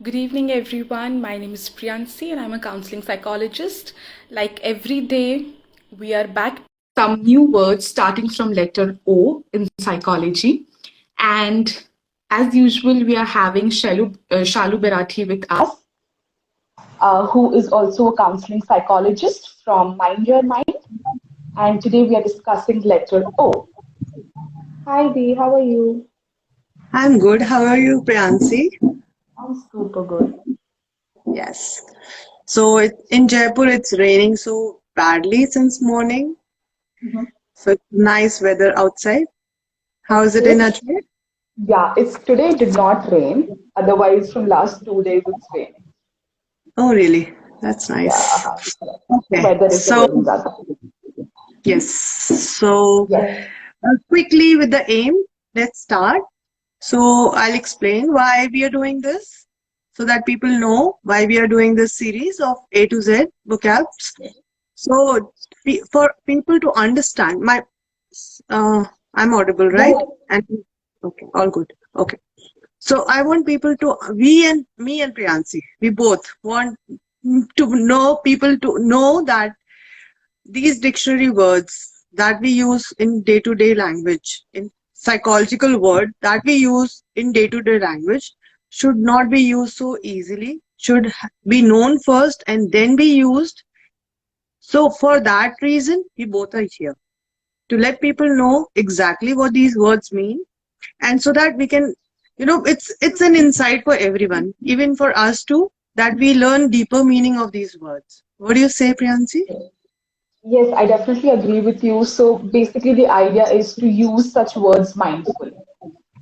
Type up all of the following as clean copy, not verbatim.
Good evening, everyone. My name is Priyansi, and I'm a counseling psychologist. Like every day, we are back some new words starting from letter O in psychology. And as usual, we are having Shalu Berathi with us, who is also a counseling psychologist from Mind Your Mind. And today we are discussing letter O. Hi, Dee, how are you? I'm good. How are you, Priyansi? I'm super good. Yes. So in Jaipur, it's raining so badly since morning. Mhm. So it's nice weather outside. How is it in Okay. Ajmer? Yeah, it's today it did not rain. Otherwise, from last 2 days it's raining. Oh, really? That's Yeah, nice. Okay. weather is So, good in that. yes. So, Yes. quickly with the aim, let's start. So, I'll explain why we are doing this so that people know why we are doing this series of A to Z vocabs. So, for people to understand, uh, I'm audible, right? Yeah. And okay, all good. Okay. So I want people to, we and me and Priyansi, we both want to know people to know that these dictionary words that we use in day-to-day language, in psychological word that we use in day-to-day language, should not be used so easily, should be known first and then be used. So for that reason, we both are here to let people know exactly what these words mean, and so that we can, it's an insight for everyone, even for us too, that we learn deeper meaning of these words. What do you say, Priyansi? Yes, I definitely agree with you. So basically, the idea is to use such words mindfully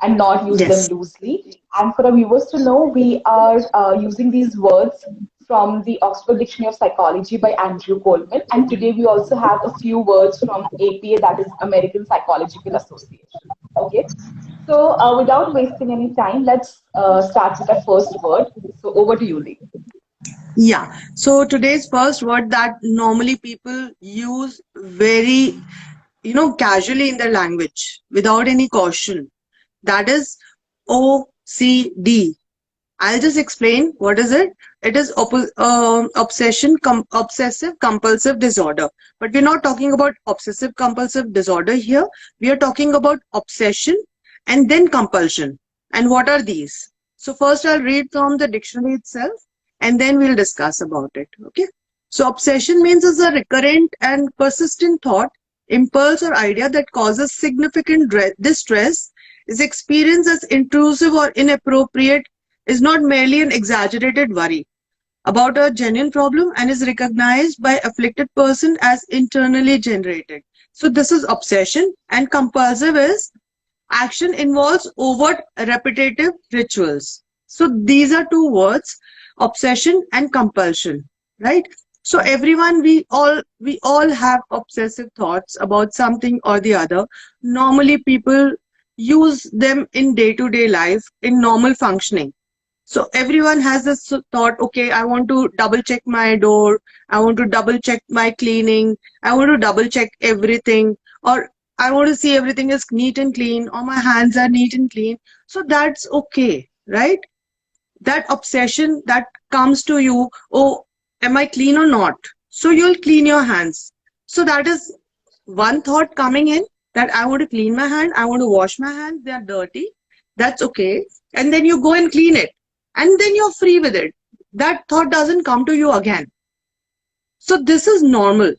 and not use them Yes. loosely. And for our viewers to know, we are using these words from the Oxford Dictionary of Psychology by Andrew Coleman. And today we also have a few words from APA, that is American Psychological Association. Okay. So without wasting any time, let's start with our first word. So over to you, Lee. Yeah, so today's first word that normally people use very, casually in their language without any caution, that is OCD. I'll just explain what is it. It is obsessive compulsive disorder. But we're not talking about obsessive compulsive disorder here. We are talking about obsession and then compulsion. And what are these? So first I'll read from the dictionary itself and then we'll discuss about it. Okay. So obsession means is a recurrent and persistent thought, impulse or idea that causes significant distress, is experienced as intrusive or inappropriate, is not merely an exaggerated worry about a genuine problem, and is recognized by afflicted person as internally generated. So this is obsession, and compulsive is action involves overt repetitive rituals. So these are two words, obsession and compulsion, right? So everyone, we all have obsessive thoughts about something or the other. Normally people use them in day-to-day life in normal functioning. So everyone has this thought, okay, I want to double check my door, I want to double check my cleaning, I want to double check everything, or I want to see everything is neat and clean, or my hands are neat and clean. So that's okay, right? That obsession that comes to you, oh, am I clean or not? So you'll clean your hands. So that is one thought coming in, that I want to clean my hand, I want to wash my hands, they are dirty. That's okay. And then you go and clean it. And then you're free with it. That thought doesn't come to you again. So this is normal.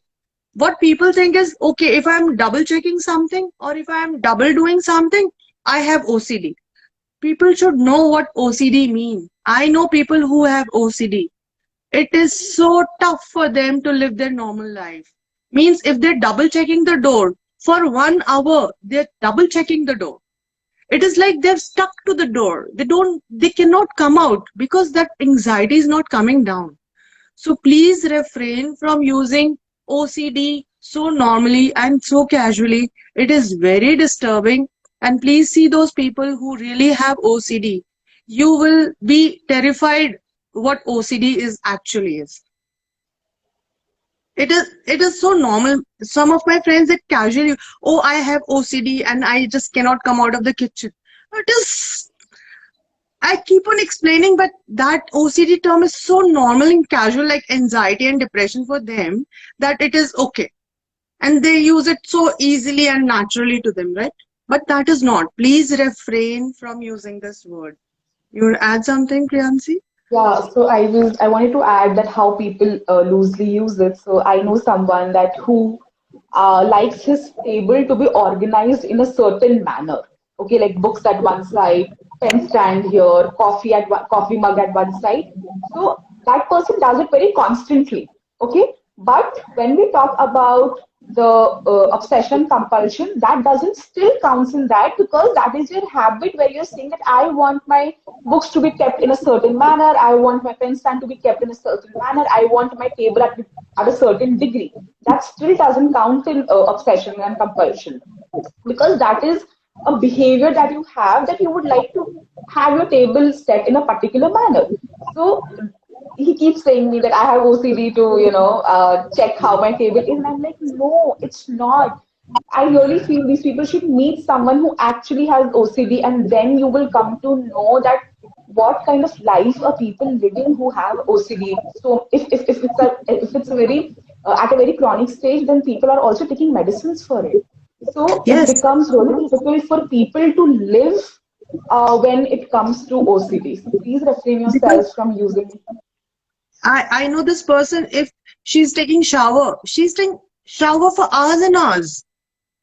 What people think is, okay, if I'm double checking something or if I'm double doing something, I have OCD. People should know what OCD means. I know people who have OCD. It is so tough for them to live their normal life. Means if they're double checking the door for 1 hour, they're double checking the door. It is like they're stuck to the door. They cannot come out because that anxiety is not coming down. So please refrain from using OCD so normally and so casually. It is very disturbing. And please see those people who really have OCD. You will be terrified what OCD is actually is. It is so normal. Some of my friends that casually, oh, I have OCD and I just cannot come out of the kitchen. It is I keep on explaining, but that OCD term is so normal and casual, like anxiety and depression for them, that it is okay. And they use it so easily and naturally to them, right? But that is not. Please refrain from using this word. You will add something, Priyansi? Yeah, so I wanted to add that how people loosely use it. So I know someone that who likes his table to be organized in a certain manner. Okay, like books at one side, pen stand here, coffee mug at one side. So that person does it very constantly. Okay, but when we talk about the obsession compulsion, that doesn't still counts in that, because that is your habit where you're saying that I want my books to be kept in a certain manner, I want my pen stand to be kept in a certain manner, I want my table at a certain degree. That still doesn't count in obsession and compulsion, because that is a behavior that you have, that you would like to have your table set in a particular manner. So he keeps saying me that I have OCD to, check how my table is. And I'm like, no, it's not. I really feel these people should meet someone who actually has OCD, and then you will come to know that what kind of life are people living who have OCD. So if it's a very at a very chronic stage, then people are also taking medicines for it. So it Yes, becomes really difficult for people to live when it comes to OCD. So please refrain because yourself from using. I know this person, if she's taking shower, she's taking shower for hours and hours.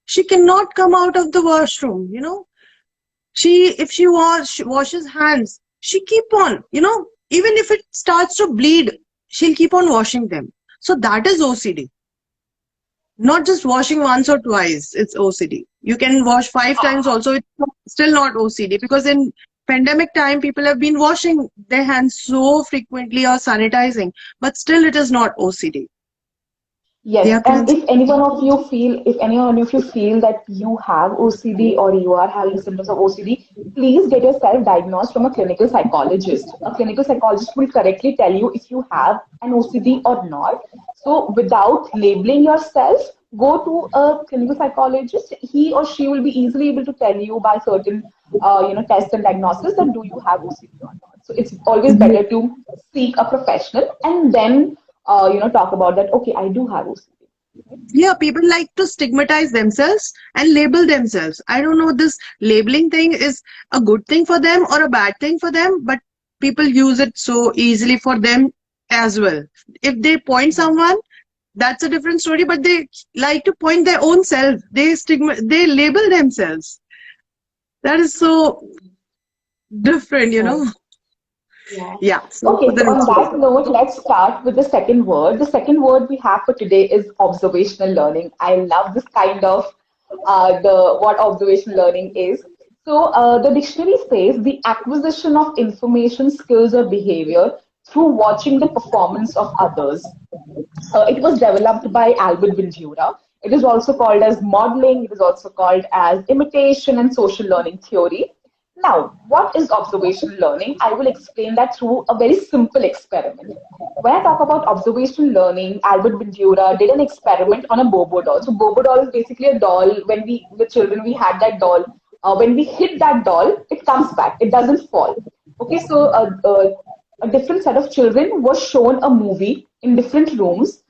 She cannot come out of the washroom, you know. If she washes hands, she keep on, you know, even if it starts to bleed, she'll keep on washing them. So that is OCD. Not just washing once or twice, it's OCD. You can wash 5 times also, it's still not OCD, because in pandemic time, people have been washing their hands so frequently or sanitizing, but still it is not OCD. Yes, Yeah, and Priyansi? if any one of you feel that you have OCD or you are having symptoms of OCD, please get yourself diagnosed from a clinical psychologist. A clinical psychologist will correctly tell you if you have an OCD or not. So, without labeling yourself, go to a clinical psychologist. He or she will be easily able to tell you by certain, tests and diagnosis that do you have OCD or not. So, it's always better to seek a professional and then talk about that. Okay, I do have OCD. Yeah, people like to stigmatize themselves and label themselves. I don't know, this labeling thing is a good thing for them or a bad thing for them, but people use it so easily for them as well. If they point someone, that's a different story, but they like to point their own self. They label themselves. That is so different, you Yes. know. Yeah. Yeah. So for Okay, the so on next that question. note, let's start with the second word. The second word we have for today is observational learning. I love this kind of the what observational learning is. So the dictionary says the acquisition of information, skills, or behavior through watching the performance of others. It was developed by Albert Bandura. It is also called as modeling. It is also called as imitation and social learning theory. Now, what is observational learning? I will explain that through a very simple experiment. When I talk about observational learning, Albert Bandura did an experiment on a Bobo doll. So Bobo doll is basically a doll. When the children, we had that doll. When we hit that doll, it comes back. It doesn't fall. Okay, so a different set of children was shown a movie in different rooms.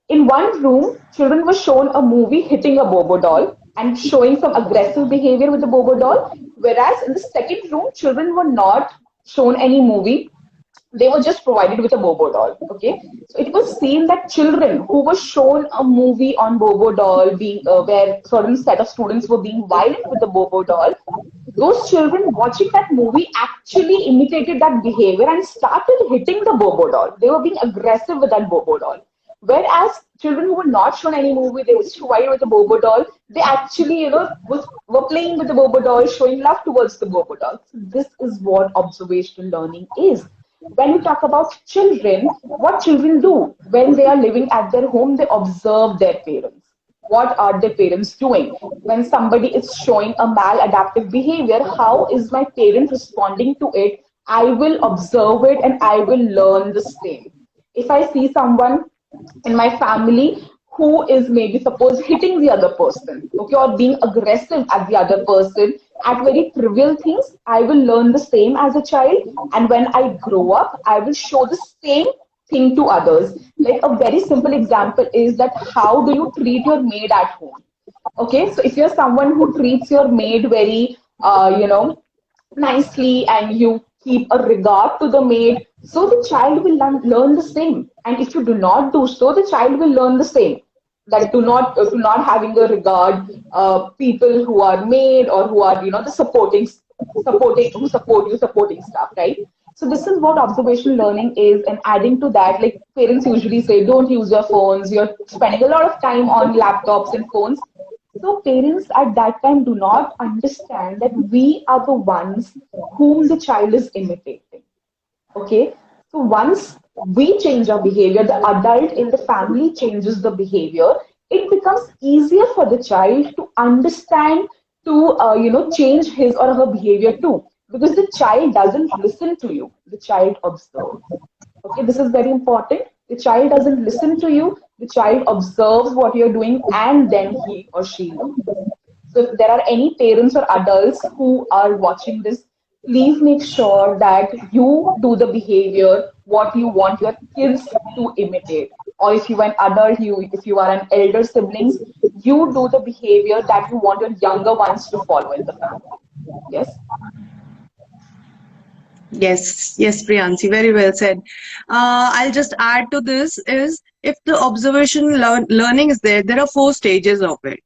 In one room, children were shown a movie hitting a Bobo doll and showing some aggressive behavior with the Bobo doll. Whereas in the second room, children were not shown any movie, they were just provided with a Bobo doll. Okay, so it was seen that children who were shown a movie on Bobo doll, being where certain set of students were being violent with the Bobo doll, those children watching that movie actually imitated that behavior and started hitting the Bobo doll. They were being aggressive with that Bobo doll. Whereas children who were not shown any movie, they were just provided with the Bobo doll. They actually, were playing with the Bobo doll, showing love towards the Bobo doll. So this is what observational learning is. When we talk about children, what children do when they are living at their home, they observe their parents. What are their parents doing? When somebody is showing a maladaptive behavior, how is my parent responding to it? I will observe it and I will learn the same. If I see someone in my family who is maybe suppose hitting the other person, okay, or being aggressive at the other person, at very trivial things, I will learn the same as a child. And when I grow up, I will show the same thing to others. Like a very simple example is that how do you treat your maid at home? Okay, so if you're someone who treats your maid very, nicely and you keep a regard to the maid, so the child will learn the same. And if you do not do so, the child will learn the same. That do not having a regard people who are maid or who are the supporting who support you supporting stuff, right? So this is what observational learning is, and adding to that, like parents usually say, don't use your phones. You're spending a lot of time on laptops and phones. So parents at that time do not understand that we are the ones whom the child is imitating. Okay. So once we change our behavior, the adult in the family changes the behavior, it becomes easier for the child to understand, to change his or her behavior too. Because the child doesn't listen to you, the child observes. Okay, this is very important. The child doesn't listen to you, the child observes what you're doing and then he or she learns. So if there are any parents or adults who are watching this, please make sure that you do the behavior what you want your kids to imitate. Or if you are an adult, if you are an elder siblings, you do the behavior that you want your younger ones to follow in the family. Yes. Yes, yes, Priyansi, very well said. I'll just add to this is if the observation learning is there, there are four stages of it.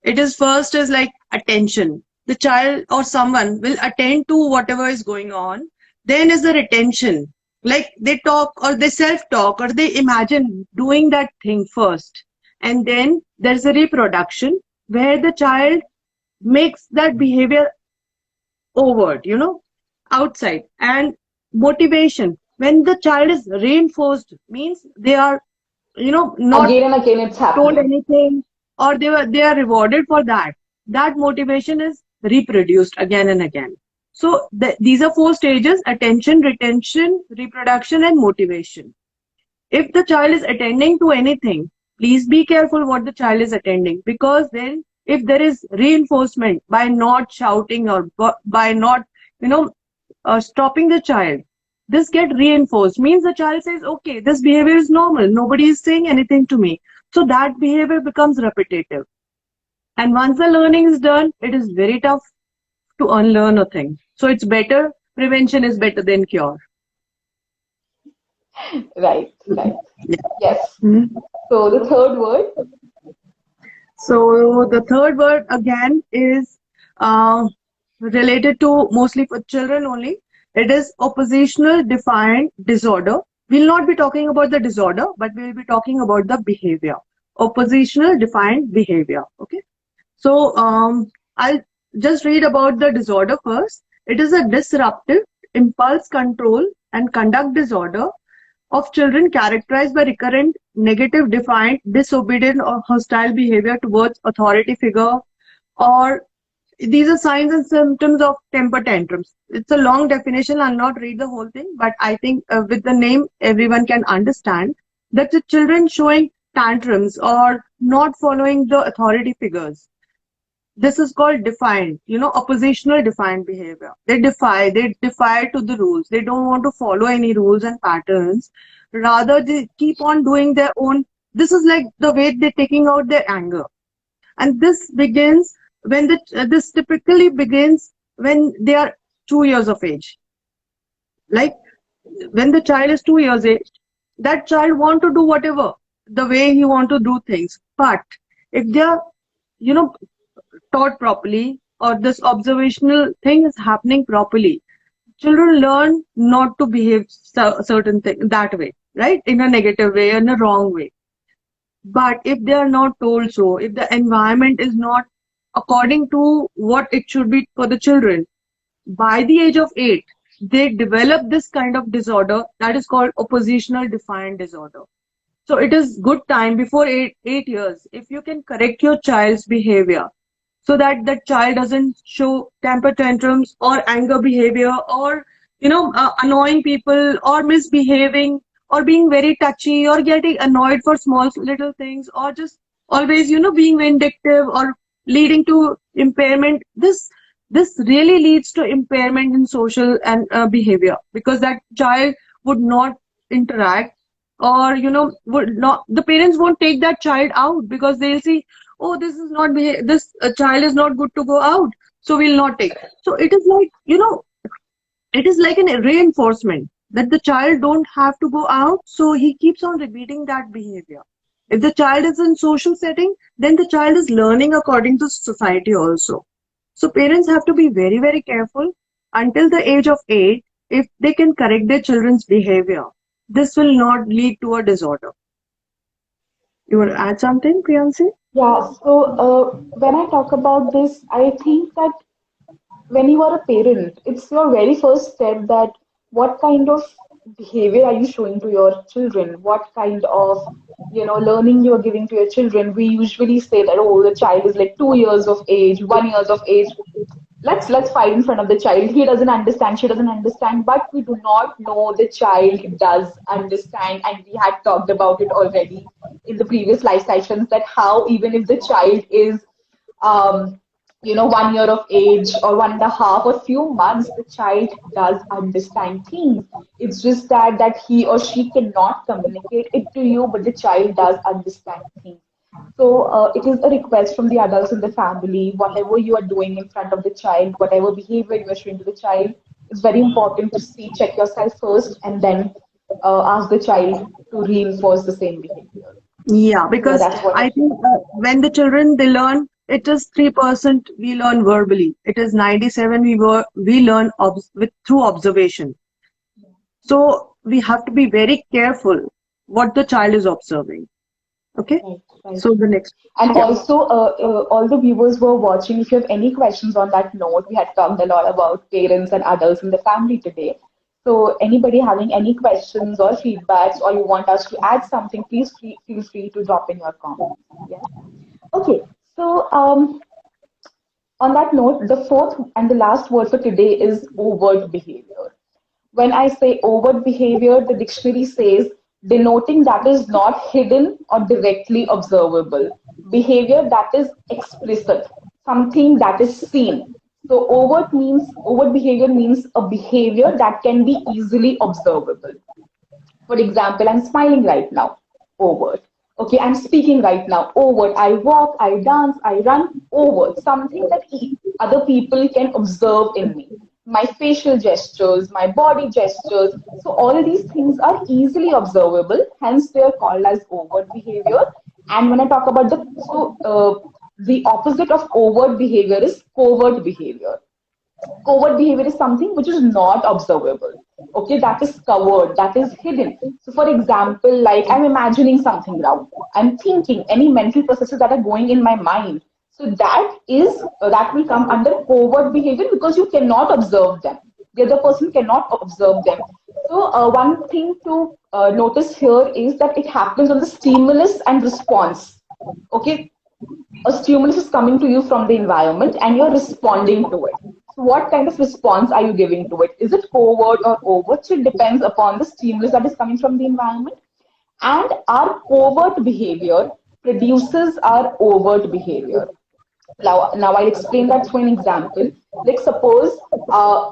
It is first is like attention. The child or someone will attend to whatever is going on. Then is the retention. Like they talk or they self-talk or they imagine doing that thing first. And then there's a reproduction where the child makes that behavior overt, outside. And motivation, when the child is reinforced, means they are, not Again and again, it's told happening. anything or they are rewarded for that. That motivation is reproduced again and again. So these are four stages: attention, retention, reproduction, and motivation. If the child is attending to anything, please be careful what the child is attending, because then if there is reinforcement by not shouting or by not, you know, stopping the child, this get reinforced, means the child says, okay, this behavior is normal, nobody is saying anything to me. So that behavior becomes repetitive. And once the learning is done, it is very tough to unlearn a thing. So it's better, prevention is better than cure. Right, right. Yeah. Yes. Mhm. So the third word, So the third word again is related to mostly for children only. It is oppositional defiant disorder. We'll not be talking about the disorder, but we'll be talking about the behavior. Oppositional defiant behavior. Okay. So I'll just read about the disorder first. It is a disruptive impulse control and conduct disorder of children characterized by recurrent negative, defiant, disobedient, or hostile behavior towards authority figure, or these are signs and symptoms of temper tantrums. It's a long definition. I'll not read the whole thing, but I think with the name, everyone can understand that the children showing tantrums or not following the authority figures. This is called defiant, oppositional defiant behavior. They defy to the rules. They don't want to follow any rules and patterns. Rather, they keep on doing their own. This is like the way they're taking out their anger. And this begins when this typically begins when they are 2 years of age. Like when the child is 2 years age, that child want to do whatever the way he want to do things. But if they are, you know, taught properly or this observational thing is happening properly, children learn not to behave certain thing that way, right? In a negative way, in a wrong way. But if they are not told so, if the environment is not according to what it should be for the children, by the age of 8, they develop this kind of disorder that is called oppositional defiant disorder. So it is good time before 8 years, if you can correct your child's behavior so that the child doesn't show temper tantrums or anger behavior or annoying people or misbehaving or being very touchy or getting annoyed for small little things or just always being vindictive or leading to impairment. this really leads to impairment in social and behavior, because that child would not interact, or would not, the parents won't take that child out because they'll see, oh, this is not this child is not good to go out, so we'll not take. So it is like, it is like a reinforcement that the child don't have to go out, so he keeps on repeating that behavior. If the child is in social setting, then the child is learning according to society also. So parents have to be very, very careful until the age of 8 if they can correct their children's behavior. This will not lead to a disorder. You want to add something, Priyansi? Yeah, so when I talk about this, I think that when you are a parent, it's your very first step that what kind of behavior are you showing to your children? What kind of, learning you are giving to your children? We usually say that, oh, the child is like 2 years of age, 1 years of age. Let's fight in front of the child. He doesn't understand, she doesn't understand, but we do not know the child does understand, and we had talked about it already in the previous live sessions that how even if the child is um, 1 year of age or 1.5 or few months, the child does understand things. It's just that he or she cannot communicate it to you, but the child does understand things. So it is a request from the adults in the family, whatever you are doing in front of the child, whatever behavior you are showing to the child, it's very important to check yourself first, and then ask the child to reinforce the same behavior. Yeah, Yeah, because that's what I it think when the children they learn, it is 3% we learn verbally. It is 97 we learn through observation. So we have to be very careful what the child is observing. Okay. Right, right. So the next, And yeah. also, all the viewers who are watching, if you have any questions on that note, we had talked a lot about parents and adults in the family today. So, anybody having any questions or feedbacks, or you want us to add something, please feel free to drop in your comments. Yeah. Okay. So, on that note, the fourth and the last word for today is overt behavior. When I say overt behavior, the dictionary says denoting that is not hidden or directly observable. Behavior that is explicit, something that is seen. So overt behavior means a behavior that can be easily observable. For example, I'm smiling right now, overt. Okay, I'm speaking right now, overt. I walk, I dance, I run, overt. Something that other people can observe in me. My facial gestures, my body gestures. So all of these things are easily observable. Hence, they are called as overt behavior. And when I talk about the opposite of overt behavior is covert behavior. Covert behavior is something which is not observable. Okay, that is covered, that is hidden. So, for example, like I'm imagining something now, I'm thinking any mental processes that are going in my mind. So that will come under covert behavior because you cannot observe them. The other person cannot observe them. So, one thing to notice here is that it happens on the stimulus and response. Okay, a stimulus is coming to you from the environment and you're responding to it. So what kind of response are you giving to it? Is it covert or overt? So it depends upon the stimulus that is coming from the environment. And our covert behavior produces our overt behavior. Now I'll explain that through an example. Like suppose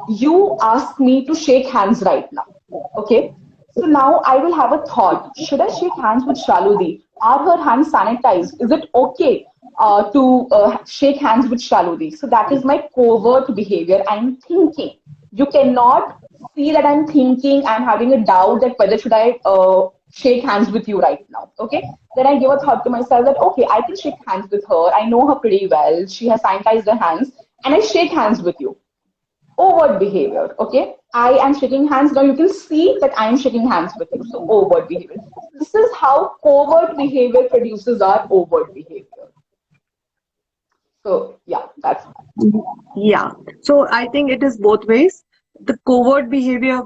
you ask me to shake hands right now. Okay. So now I will have a thought. Should I shake hands with Shaludi? Are her hands sanitized? Is it okay to shake hands with Shaludi? So that is my covert behavior. I'm thinking. You cannot see that I'm thinking. I'm having a doubt that whether should I shake hands with you right now. Okay. Then I give a thought to myself that okay, I can shake hands with her. I know her pretty well. She has sanitized her hands, and I shake hands with you. Overt behavior. Okay, I am shaking hands. Now you can see that I am shaking hands with you. So overt behavior. This is how covert behavior produces our overt behavior. So yeah, that's Yeah. So I think it is both ways. The covert behavior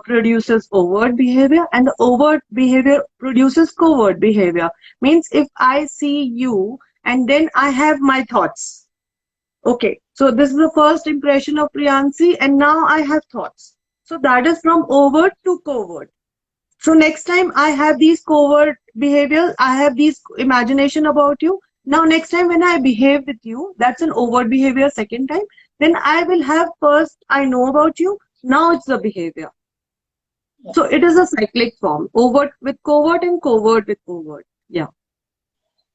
produces overt behavior, and the overt behavior produces covert behavior. Means if I see you and then I have my thoughts. Okay. So this is the first impression of Priyansi, and now I have thoughts. So that is from overt to covert. So next time I have these covert behaviors, I have these imagination about you. Now next time when I behave with you, that's an overt behavior second time. Then I will have first, I know about you, now it's the behavior. So it is a cyclic form, overt with covert and covert with overt. Yeah.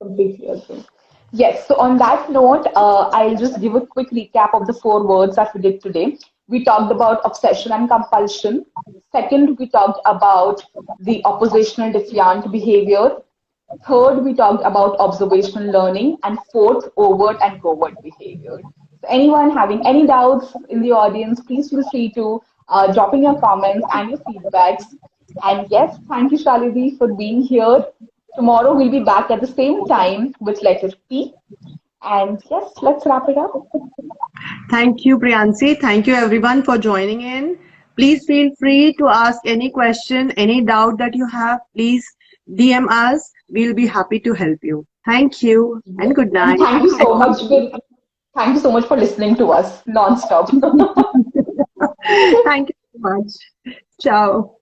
Completely agree. Yes, so on that note, I'll just give a quick recap of the four words that we did today. We talked about obsession and compulsion. Second, we talked about the oppositional defiant behavior. Third, we talked about observational learning. And fourth, overt and covert behavior. So anyone having any doubts in the audience, please feel free to drop in your comments and your feedbacks. And yes, thank you, Shalini, for being here. Tomorrow we'll be back at the same time with letter P. And yes, let's wrap it up. Thank you, Priyansi. Thank you, everyone, for joining in. Please feel free to ask any question, any doubt that you have. Please DM us. We'll be happy to help you. Thank you and good And night. thank you so much for listening to us non-stop. Thank you so much. Ciao.